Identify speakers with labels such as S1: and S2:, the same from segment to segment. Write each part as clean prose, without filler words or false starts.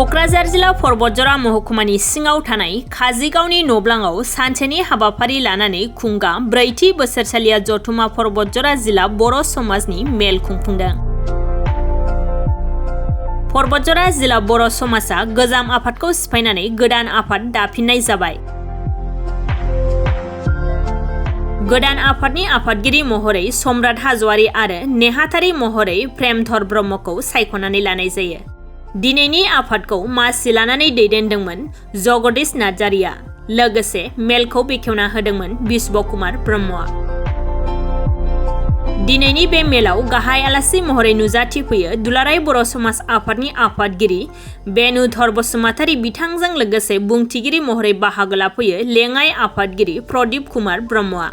S1: क'क्राझार जिल्ला बतझरा महकुमानि सिङाव थानाय काजिगावनि न'ब्लाङाव सानसेनि हाबाफारि लानानै खुंगा ब्रैथि बोसोरसालिया जथुमा बतझरा जिल्ला बर' समाजनि मेल खुंफुंदों। बतझरा जिल्ला बर' समाजा गोजाम आफादखौ सिफायनानै गोदान आफाद दाफिननाय जाबाय। गोदान आफादनि आफादगिरि महरै सम्राट हाज'वारि आरो नेहाथारि महरै प्रेमधर ब्रह्मखौ सायख'नानै लानाय जायो। दिनैनि आफादखौ मासि लानानै दैदेनदोंमोन जगदीश नार्जारिया, लोगोसे मेलखौ बेखेवना होदोंमोन बिश्व कुमार ब्रह्मआ। दिनैनि बे मेलाव गाहाय आलासि महरै नुजाथिफैयो दुलाराय बर' समाज आफादनि आफादगिरि बेनुधर बसुमतारी बिथांजों लोगोसे बुंथिगिरि महरै बाहागो लाफैयो लेङाइ आफादगिरि प्रदीप कुमार ब्रह्मआ।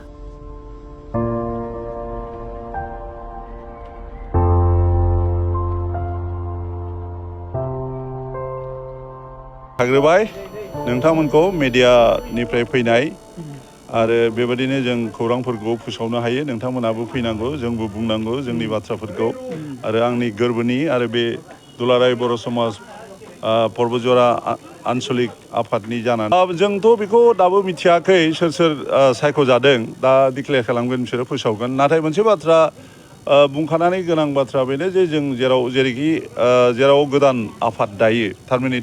S2: हाग्रोबाय नोंथांमोनखौ मिडियानिफ्राय फैनाय आरो बेबायदिनो जों खौरांफोरखौ फोसावनो हायो। नोंथांमोनाबो फैनांगौ, जोंबो बुंनांगौ जोंनि बाथ्राफोरखौ आरो आंनि गोरबोनि आरो बे दुलाराय बर' समाज बतझरा आन्चलिक आफादनि जानानै जोंथ' बेखौ दाबो मिथियाखै सोर सोर सायख'जादों। दा डिक्लेयार खालामगोन, बिसोरो फोसावगोन। नाथाय मोनसे बाथ्रा बुंखानानै गोनां बाथ्रा बेनो जे जों जेराव गोदान आफाद दायो थारमाने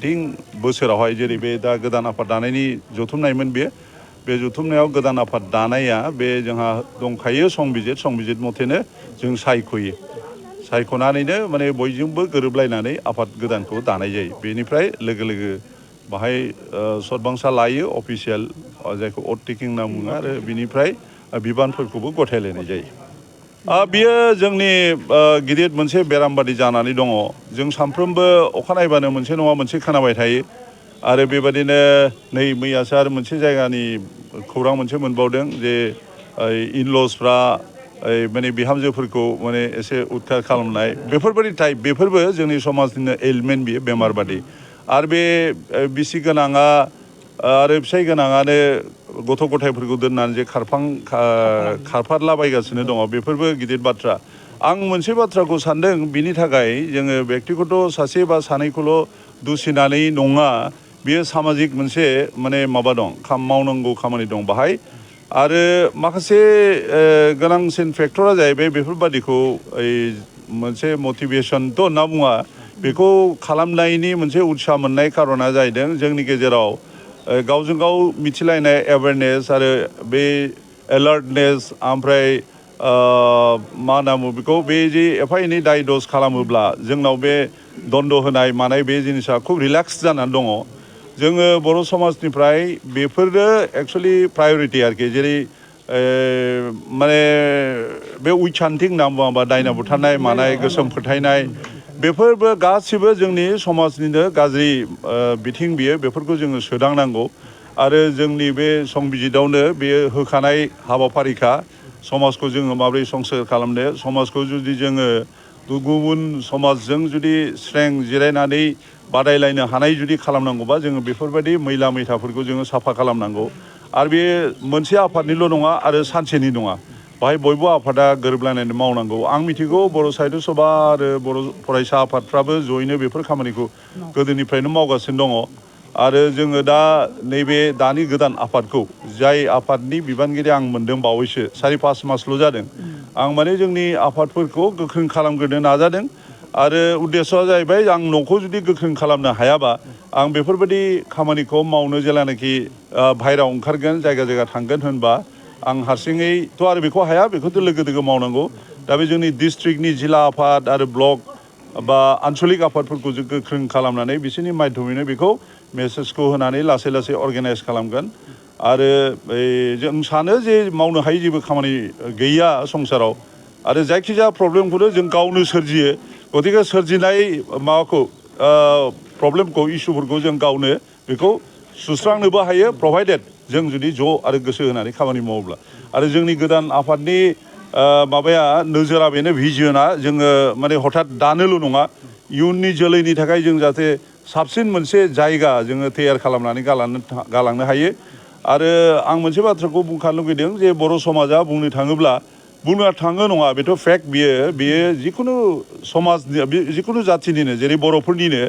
S2: बोसोरावहाय जेरै बे दा गोदान आफाद दानायनि जथुमनायमोन बे जथुमनायाव गोदान आफाद दानाया बे जोंहा दंखायो संबिजित मथेनो जों सायख'नानैनो माने बयजोंबो गोरोबलायनानै आफाद गोदानखौ दानाय जायो। बेनिफ्राय लोगो बाहाय सदबांसा लायो अफिसियेल जायखौ अथ टेकिं होनना बुङो आरो बिनिफ्राय बिबानफोरखौबो गथायलायनाय जायो। बियो जोंनि गिदिर मोनसे बेराम बादि जानानै दङ। जों सानफ्रोमबो अखा नायबानो मोनसे नङा मोनसे खोनाबाय थायो आरो बेबादिनो नै मैयासो आरो मोनसे जायगानि खौरां मोनसे मोनबावदों जे इनलसफ्रा माने बिहामजोफोरखौ माने एसे उदखार खालामनाय बेफोरबायदि टाइप बेफोरबो जोंनि समाजनिनो एलिमेन्ट बियो बेमार बादि। आरो बे बिसि गोनाङा आरो फिसाइ गोनाङानो गथ' गथायफोरखौ दोननानै जे खारफारलाबायगासिनो दङ, बेफोरबो गिदिर बाथ्रा। आं मोनसे बाथ्राखौ सानदों, बिनि थाखाय जोङो बेक्तिगत सासे बा सानैखौल' दुसिनानै नङा, बियो सामाजिक मोनसे माने माबा दं, मावनांगौ खामानि दं बाहाय। आरो माखासे गोनांसिन फेक्टरा जाहैबाय बेफोरबादिखौ मोनसे मटिभेसनथ' होनना बुङा, बेखौ खालामनायनि मोनसे उत्साह मोननाय खारना जाहैदों जोंनि गेजेराव गावजों गाव मिथिलायनाय एवेयारनेस आरो बे एलार्टनेस, ओमफ्राय मा होनना बुङो बेखौ, बे जे एफा एनै दाय दस खालामोब्ला जोंनाव बे दन्द होनाय मानाय बे जिनिसा खुब रिलेक्स जानानै दङ। जोङो बर' समाजनिफ्राय बेफोरो एक्सुवेलि प्रायरिटि आरोखि, जेरै माने बे उइचान्टिं होनना बुङोबा दायना बुथारनाय मानाय गोसोम फोथायनाय बेफोरबो गासिबो जोंनि समाजनिनो गाज्रि बिथिं बियो, बेफोरखौ जोङो सोदांनांगौ। आरो जोंनि बे संबिजितावनो बेयो होखानाय हाबाफारिखा समाजखौ जोङो माबोरै संसार खालामनो, समाजखौ जुदि जोङो गुबुन समाजजों जुदि स्रें जिरायनानै बादायलायनो हानाय जुदि खालामनांगौबा जोङो बेफोरबायदि मैला मैथाफोरखौ जोङो साफा खालामनांगौ। आरो बे मोनसे आफादनिल' नङा आरो सानसेनि नङा, बाहाय बयबो आफादा गोरोबलायनानै मावनांगौ। आं मिथिगौ बर' साहित्य सभा आरो बर' फरायसा आफादफ्राबो जयैनो बेफोर खामानिखौ गोदोनिफ्रायनो मावगासिनो दङ। आरो जोङो दा नैबे दानि गोदान आफादखौ, जाय आफादनि बिबानगिरि आं मोनदों बावैसो 4-5 मासल' जादों, आं माने जोंनि आफादफोरखौ गोख्रों खालामग्रोनो नाजादों। आरो उद्देश्यआ जाहैबाय, आं न'खौ जुदि गोख्रों खालामनो हायाबा आं बेफोरबायदि खामानिखौ मावनो जेलानाखि बाहेरायाव ओंखारगोन, जायगा थांगोन होनबा आं हारसिङैथ' आरो बेखौ हाया, बेखौथ' लोगो मावनांगौ। दा बे जोंनि डिस्ट्रिक्टनि जिल्ला आफाद आरो ब्लक बा आन्चलिक आफादफोरखौ जों गोख्रों खालामनानै बिसोरनि माध्यमैनो बेखौ मेसेजखौ होनानै लासै अर्गानाइज खालामगोन। आरो जों सानो जे मावनो हायै जेबो खामानि गैया संसाराव, आरो जायखिजाया प्रब्लेमखौनो जों गावनो सोरजियो। गतिके सोरजिनाय माबाखौ प्रब्लेमखौ इसुफोरखौ जों गावनो बेखौ सुस्रांनोबो हायो, प्रभाइडेड जों जुदि ज' आरो गोसो होनानै खामानि मावोब्ला। आरो जोंनि गोदान आफादनि माबाया नोजोरा बेनो, भिजना जोङो माने हठात दानोल' नङा, इयुननि जोलैनि थाखाय जों जाहाथे साबसिन मोनसे जायगा जोङो तैयार खालामनानै गालांनो हायो। आरो आं मोनसे बाथ्राखौ बुंखानो लुगैदों जे बर' समाजा बुंनो थाङो नङा, बेथ' फेक्ट। बियो जिखुनु समाजनि जिखुनु जाथिनिनो, जेरै बर'फोरनिनो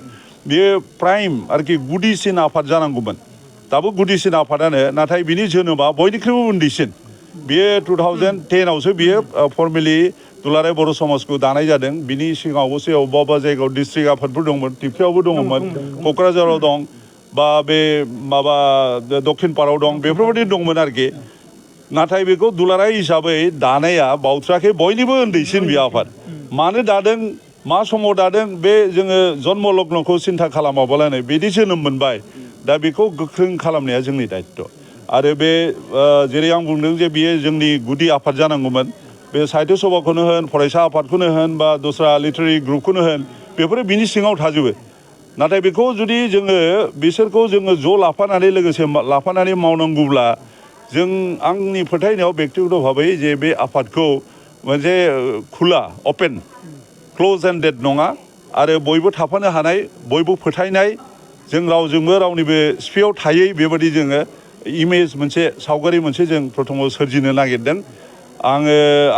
S2: बेयो प्राइम आरोखि गुदिसिन आफाद जानांगौमोन दाबो गुदिसिन आफादानो नाथाय बिनि जोनोमा बयनिख्रुइबो उन्दैसिन बेयो 2010आवसो बियो फर्मेलि दुलाराय बर' समाजखौ दानाय जादों बिनि सिगाङावबोसो अबेबा जायगायाव डिस्ट्रिक्ट आफादफोर दंमोन टिपकायावबो दङमोन क'क्राझाराव दं बा बे माबा दक्षिण पाराव दं बेफोरबायदि दंमोन आरोखि नाथाय बेखौ दुलाराय हिसाबै दानाया बावथ्राखै बयनिबो उन्दैसिन बे आफाद मानो दादों मा समाव दादों बे जोङो जन्म लग्नखौ सिन्था खालामाबालानो बिदि जोनोम मोनबाय दा बेखौ गोख्रों खालामनाया जोंनि दायित्व आरो बे जेरै आं बुंदों जे बियो जोंनि गुदि आफाद जानांगौमोन बे साहित्य सभाखौनो होन फरायसा आफादखौनो होन बा दस्रा लिटारेरि ग्रुपखौनो होन बेफोरो बिनि सिङाव थाजोबो नाथाय बेखौ जुदि जोङो बिसोरखौ जोङो ज' लाफानानै लोगोसे लाफानानै मावनांगौब्ला जों आंनि फोथायनायाव बेक्तिगत भाबै जे बे आफादखौ मोनसे खुला अपेन क्लोज एन्डेड नङा आरो बयबो थाफानो हानाय बयबो फोथायनाय जों रावजोंबो रावनिबो सिफियाव थायै बेबायदि जोङो इमेज मोनसे सावगारि मोनसे जों प्रथमाव सोरजिनो नागिरदों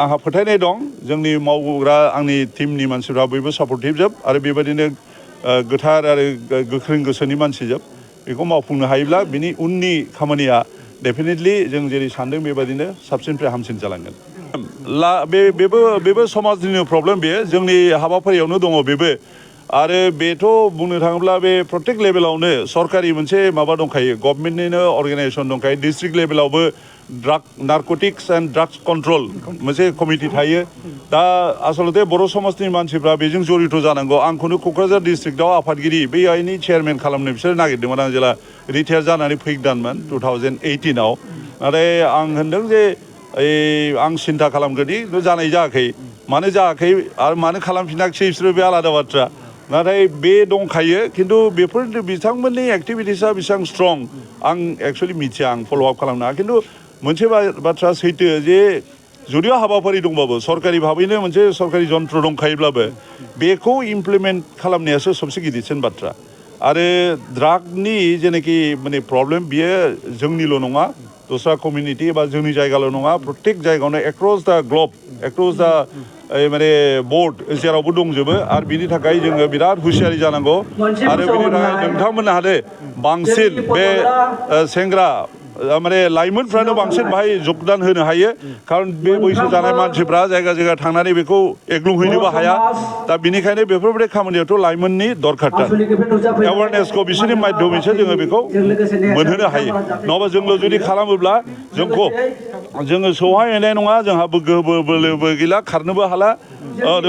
S2: आंहा फोथायनाय दं जोंनि मावग्रा आंनि टीमनि मानसिफ्रा बयबो सापर्टिभ जोब आरो बेबायदिनो गोथार आरो गोख्रों गोसोनि मानसिजोब बेखौ मावफुंनो हायोब्ला बिनि उननि खामानिया डेफिनेटलि जों जेरै सान्दों बेबायदिनो साबसिननिफ्राय हामसिन जालांगोन बेबो समाजनिनो प्रब्लेम बेयो जोंनि हाबाफारियावनो दङ बेबो आरो बेथ' बुंनो थाङोब्ला बे प्रत्येक लेभेलावनो सरकारि मोनसे माबा दंखायो गभर्नमेन्टनिनो अर्गेनाइजेसन दंखायो डिस्ट्रिक्ट लेभेलावबो नारकटिक्स एन्ड ड्राग्स कन्ट्रल मोनसे कमिटि थायो दा आसलते बर' समाजनि मानसिफ्रा बेजों जड़ित जानांगौ आंखौनो क'क्राझार डिस्ट्रिक्टआव आफादगिरि बै आइनि चेयारमेन खालामनो बिसोर नागिरदोंमोन आं जेला रिटायार जानानै फैदानमोन 2018आव नाथाय आं होनदों जे आं सिन्था खालामग्रोदि जानाय जायाखै मानो जायाखै आरो मानो खालामफिनाखिसै बिसोरो बे आलादा बाथ्रा नाथाय बे दंखायो खिन्थु बेफोर बिथांमोननि एक्टिभिटिसा बेसेबां स्ट्रं आं एक्सुवेलि मिथिया आं फल' आप खालामनो हाया खिन्थु मोनसे बाथ्रा सैथो जे जुदिও हाबाफारि दंबाबो सरकारि भाबैनो मोनसे सरकारि जन्त्र दंखायोब्लाबो बेखौ इमप्लिमेन्ट खालामनायासो सबसे गिदिरसिन बाथ्रा आरो ड्रागनि जेनाखि माने प्रब्लेम बियो जोंनिल' नङा दस्रा कमिउनिटि एबा जोंनि जायगाल' नङा प्रत्येक जायगायावनो एक्रस दा ग्लब एक्रस दा माने बर्ड जेरावबो दंजोबो आरो बिनि थाखाय जोङो बिराद हुसियारि जानांगौ आरो बिनि थाखाय नोंथांमोनहा बांसिन बे सेंग्रा माने लाइमोनफ्रानो बांसिन बाहाय जगदान होनो हायो खारन बे बैसो जानाय मानसिफ्रा जायगा जायगा थांनानै बेखौ एग्लुंहैनोबो हाया दा बिनिखायनो बेफोरबायदि खामानियावथ' लाइमोननि दरखारथार एवारनेसखौ बिसोरनि माध्यमैसो जोङो बेखौ मोनहोनो हायो नङाबा जोंल' जुदि खालामोब्ला जोङो सौहायहैनाय नङा जोंहाबो गोहो बोलोबो गैला खारनोबो हाला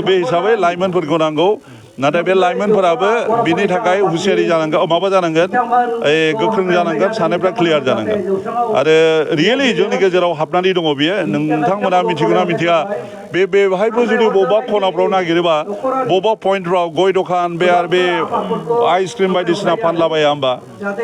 S2: बे हिसाबै लाइमोनफोरखौ नांगौ नाथाय बे लाइमोनफोराबो बिनि थाखाय हुसियारि जानांगोन माबा जानांगोन गोख्रों जानांगोन साननायफ्रा क्लियार जानांगोन आरो रियेलि जोंनि गेजेराव हाबनानै दङ बियो नोंथांमोना मिथिगौना मिथिया बेवहायबो जुदि बबेबा खनाफ्राव नागिरोबा बबेबा पइन्टफ्राव गय दखान बे आरो बे आइसक्रिम बायदिसिना फानलाबाया होमबा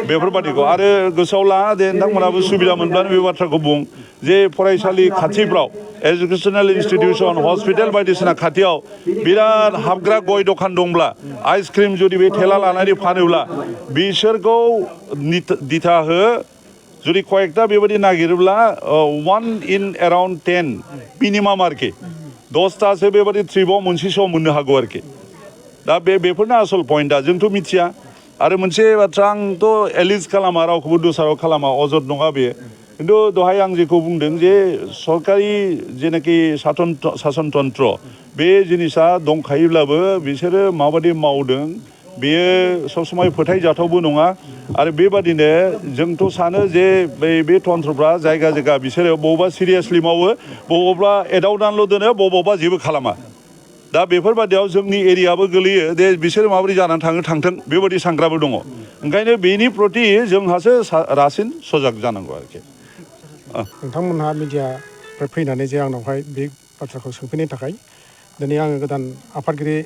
S2: बेफोरबादिखौ आरो गोसोआव ला दे नोंथांमोनाबो सुबिदा मोनब्लानो बे बाथ्राखौ बुं जे फरायसालि खाथिफ्राव एजुकेसनेल इन्स्टिटिउसन हस्पिटाल बायदिसिना खाथियाव बिराद हाबग्रा गय दखान दंब्ला आइसक्रिम जुदि बे थेला लानानै फानोब्ला बिसोरखौ दिथा हो जुदि कयेकटा बेबायदि नागिरोब्ला 1 in around 10 मिनिमाम आरोखि 10टासो बेबायदि ट्रिपआव मोनसे समाव मोननो हागौ आरोखि दा बेफोरनो आसल पइन्टआ जोंथ' मिथिया आरो मोनसे बाथ्रा आंथ' एलिज खालामा रावखौबो दस्रायाव खालामा अजद नङा बेयो खिन्थु दहाय आं जेखौ बुंदों जे सरकारि जेनाखि सासनतन्त्र बे जिनिसा दंखायोब्लाबो बिसोरो माबायदि मावदों बेयो सबसमाय फोथायजाथावबो नङा आरो बेबादिनो जोंथ' सानो जे बे तन्त्रफ्रा जायगा जायगा बिसोरो बबावबा सिरियासलि मावो बबावबा एदावनानैल' दोनो बबावबा जेबो खालामा दा बेफोरबादियाव जोंनि एरियाबो गोलैयो दे बिसोरो माबोरै जानानै थांथों बेबायदि सानग्राबो दङ ओंखायनो बेनि प्रति जोंहासो रासिन सजाग जानांगौ आरोखि
S3: नोंथांमोनहा मिडियानिफ्राय फैनानै जे आंनावहाय बे बाथ्राखौ सोंफैनायनि थाखाय दिनै आङो गोदान आफादगिरि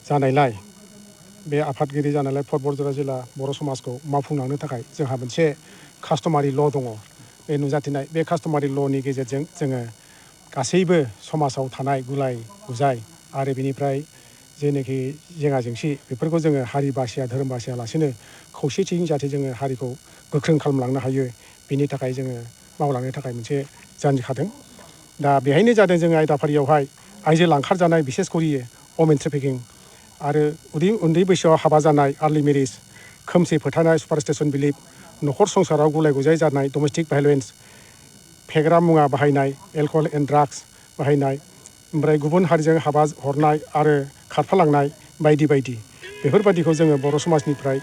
S3: जानायलाय फर्थ बरजरा जिल्ला बर' समाजखौ मावफुंलांनो थाखाय जोंहा मोनसे कास्टमारि ल' दङ बे नुजाथिनाय बे कास्टमारि ल'नि गेजेरजों जोङो गासैबो समाजाव थानाय गुलाय गुजाय आरो बेनिफ्राय जेनाखि जेंना जेंसि बेफोरखौ जोङो हारि बासिया धोरोम बासियालासेनो खौसेथिजों जाहाथे जोङो हारिखौ गोख्रों खालामलांनो हायो बिनि थाखाय जोङो मावलांनो थाखाय मोनसे जानजि खादों दा बेहायनो जादों जोङो आयदाफारियावहाय आइजो लांखारजानाय बिसेस करि वमेन ट्रेफिकिं आरो उन्दै बैसोआव हाबा जानाय आर्लि मेरिज खोमसि फोथायनाय सुपारस्टिशन बिलिफ न'खर संसाराव गुलाय गुजाय जानाय डमेस्टिक भायलेन्स फेग्रा मुवा बाहायनाय एलकहल एन्ड ड्राग्स बाहायनाय ओमफ्राय गुबुन हारिजों हाबा हरनाय आरो खारफालांनाय बायदि बायदि बेफोरबायदिखौ जोङो बर' समाजनिफ्राय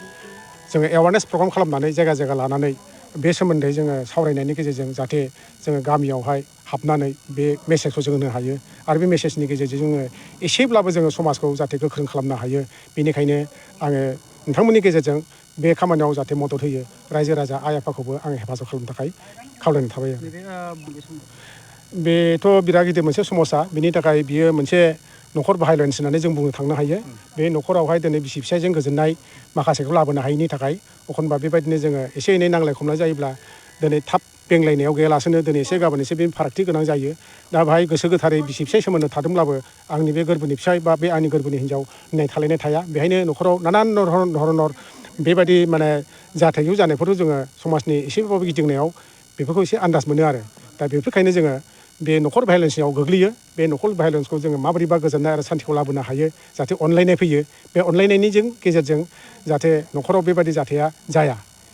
S3: जोङो एवारनेस प्रग्राम खालामनानै जायगा जायगा लानानै बे सोमोन्दै जोङो सावरायनायनि गेजेरजों जाहाथे जोङो गामियावहाय हाबनानै बे मेसेजखौ जों होनो हायो आरो बे मेसेजनि गेजेरजों जोङो एसेब्लाबो जोङो समाजखौ जाहाथे गोख्रों खालामनो हायो बेनिखायनो आङो नोंथांमोननि गेजेरजों बे खामानियाव जाहाथे मदद होयो रायजो राजा आइ आफाखौबो आङो हेफाजाब खालामनो थाखाय खावलायनाय थाबाय बेथ' बिराद गिदिर मोनसे समस्या बिनि थाखाय बियो मोनसे न'खर भायलेन्स होननानै जों बुंनो थांनो हायो बे न'खरावहाय दिनै बिसि फिसायजों गोजोननाय माखासेखौ लाबोनो हायैनि थाखाय एखनबा बेबायदिनो जोङो एसे एनै नांलाय खमलाय जायोब्ला दिनै थाब बेंलायनायाव गैयालासेनो दिनै एसे गाबोन एसे बे फारागथि गोनां जायो दा बेहाय गोसो गोथारै बिसि फिसाय सोमोन्दो थादोंब्लाबो आंनि बे गोरबोनि फिसाय बा बे आंनि गोरबोनि हिन्जाव होननाय थालायनाय थाया बेहायनो न'खराव नानान धरनर बेबायदि माने जाथायखौ जानायफोरखौ जोङो समाजनि एसेबाबो गिदिंनायाव बेफोरखौ एसे आन्दाज मोनो आरो दा बेफोरखायनो जोङो बे न'खर भायलेन्सआव गोग्लैयो बे न'खर भायलेन्सखौ जोङो माबोरैबा गोजोननाय आरो सान्तिखौ लाबोनो हायो जाहाथे अनलायनाय फैयो बे अनलायनायनि गेजेरजों जाहाथे न'खराव बेबायदि जाथाया जाया